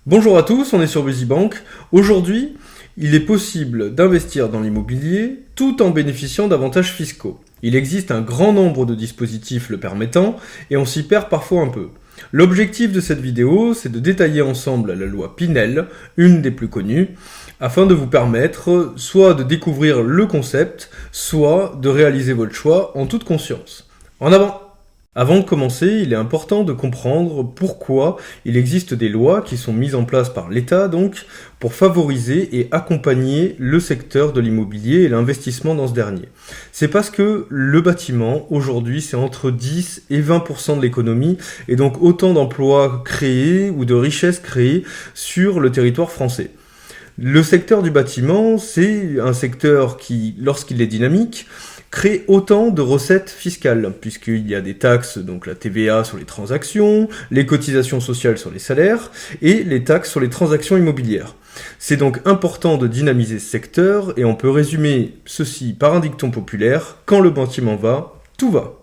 Bonjour à tous, on est sur BusyBank. Aujourd'hui, il est possible d'investir dans l'immobilier tout en bénéficiant d'avantages fiscaux. Il existe un grand nombre de dispositifs le permettant et on s'y perd parfois un peu. L'objectif de cette vidéo, c'est de détailler ensemble la loi Pinel, une des plus connues, afin de vous permettre soit de découvrir le concept, soit de réaliser votre choix en toute conscience. En avant! Avant de commencer, il est important de comprendre pourquoi il existe des lois qui sont mises en place par l'État donc pour favoriser et accompagner le secteur de l'immobilier et l'investissement dans ce dernier. C'est parce que le bâtiment aujourd'hui c'est entre 10 et 20% de l'économie et donc autant d'emplois créés ou de richesses créées sur le territoire français. Le secteur du bâtiment, c'est un secteur qui, lorsqu'il est dynamique, crée autant de recettes fiscales, puisqu'il y a des taxes, donc la TVA sur les transactions, les cotisations sociales sur les salaires, et les taxes sur les transactions immobilières. C'est donc important de dynamiser ce secteur, et on peut résumer ceci par un dicton populaire, quand le bâtiment va, tout va.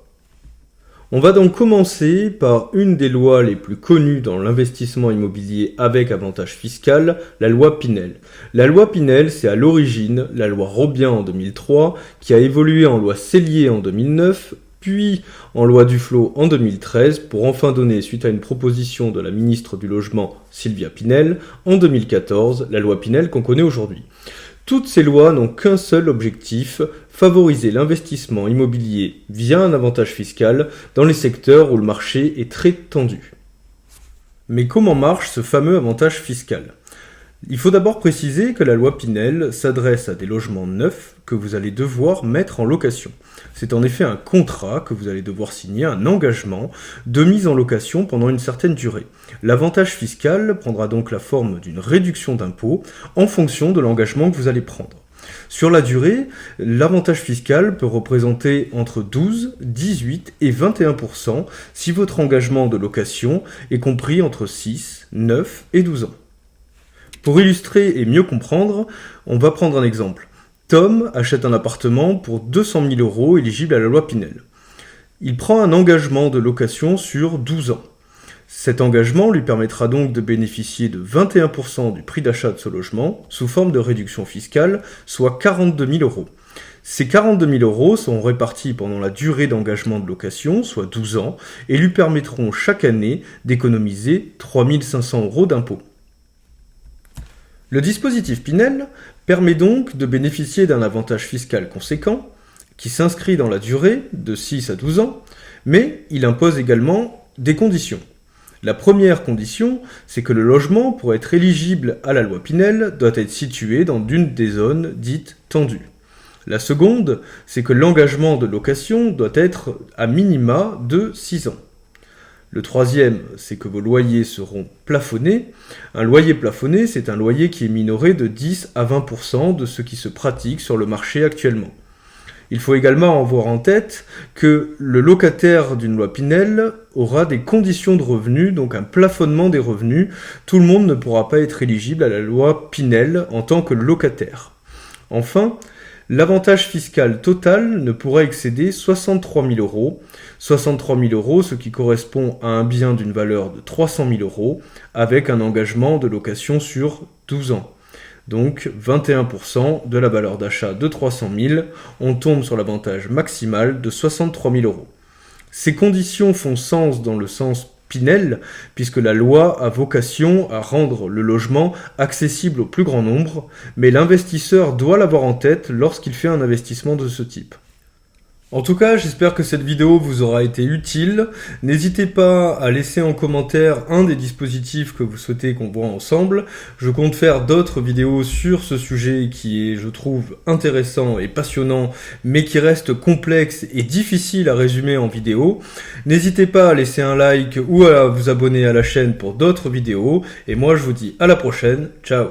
On va donc commencer par une des lois les plus connues dans l'investissement immobilier avec avantage fiscal, la loi Pinel. La loi Pinel, c'est à l'origine la loi Robien en 2003, qui a évolué en loi Cellier en 2009, puis en loi Duflot en 2013, pour enfin donner, suite à une proposition de la ministre du Logement Sylvia Pinel, en 2014, la loi Pinel qu'on connaît aujourd'hui. Toutes ces lois n'ont qu'un seul objectif, favoriser l'investissement immobilier via un avantage fiscal dans les secteurs où le marché est très tendu. Mais comment marche ce fameux avantage fiscal ? Il faut d'abord préciser que la loi Pinel s'adresse à des logements neufs que vous allez devoir mettre en location. C'est en effet un contrat que vous allez devoir signer, un engagement de mise en location pendant une certaine durée. L'avantage fiscal prendra donc la forme d'une réduction d'impôt en fonction de l'engagement que vous allez prendre. Sur la durée, l'avantage fiscal peut représenter entre 12, 18 et 21% si votre engagement de location est compris entre 6, 9 et 12 ans. Pour illustrer et mieux comprendre, on va prendre un exemple. Tom achète un appartement pour 200 000 € éligible à la loi Pinel. Il prend un engagement de location sur 12 ans. Cet engagement lui permettra donc de bénéficier de 21% du prix d'achat de ce logement sous forme de réduction fiscale, soit 42 000 €. Ces 42 000 € sont répartis pendant la durée d'engagement de location, soit 12 ans, et lui permettront chaque année d'économiser 3 500 € d'impôts. Le dispositif Pinel permet donc de bénéficier d'un avantage fiscal conséquent, qui s'inscrit dans la durée de 6 à 12 ans, mais il impose également des conditions. La première condition, c'est que le logement, pour être éligible à la loi Pinel, doit être situé dans une des zones dites tendues. La seconde, c'est que l'engagement de location doit être à minima de 6 ans. Le troisième, c'est que vos loyers seront plafonnés. Un loyer plafonné, c'est un loyer qui est minoré de 10 à 20% de ce qui se pratique sur le marché actuellement. Il faut également avoir en tête que le locataire d'une loi Pinel aura des conditions de revenus, donc un plafonnement des revenus. Tout le monde ne pourra pas être éligible à la loi Pinel en tant que locataire. Enfin, l'avantage fiscal total ne pourra excéder 63 000 €. 63 000 €, ce qui correspond à un bien d'une valeur de 300 000 €, avec un engagement de location sur 12 ans. Donc 21% de la valeur d'achat de 300 000, on tombe sur l'avantage maximal de 63 000 €. Ces conditions font sens dans le sens Pinel, puisque la loi a vocation à rendre le logement accessible au plus grand nombre, mais l'investisseur doit l'avoir en tête lorsqu'il fait un investissement de ce type. En tout cas, j'espère que cette vidéo vous aura été utile. N'hésitez pas à laisser en commentaire un des dispositifs que vous souhaitez qu'on voit ensemble. Je compte faire d'autres vidéos sur ce sujet qui est, je trouve, intéressant et passionnant, mais qui reste complexe et difficile à résumer en vidéo. N'hésitez pas à laisser un like ou à vous abonner à la chaîne pour d'autres vidéos. Et moi, je vous dis à la prochaine. Ciao!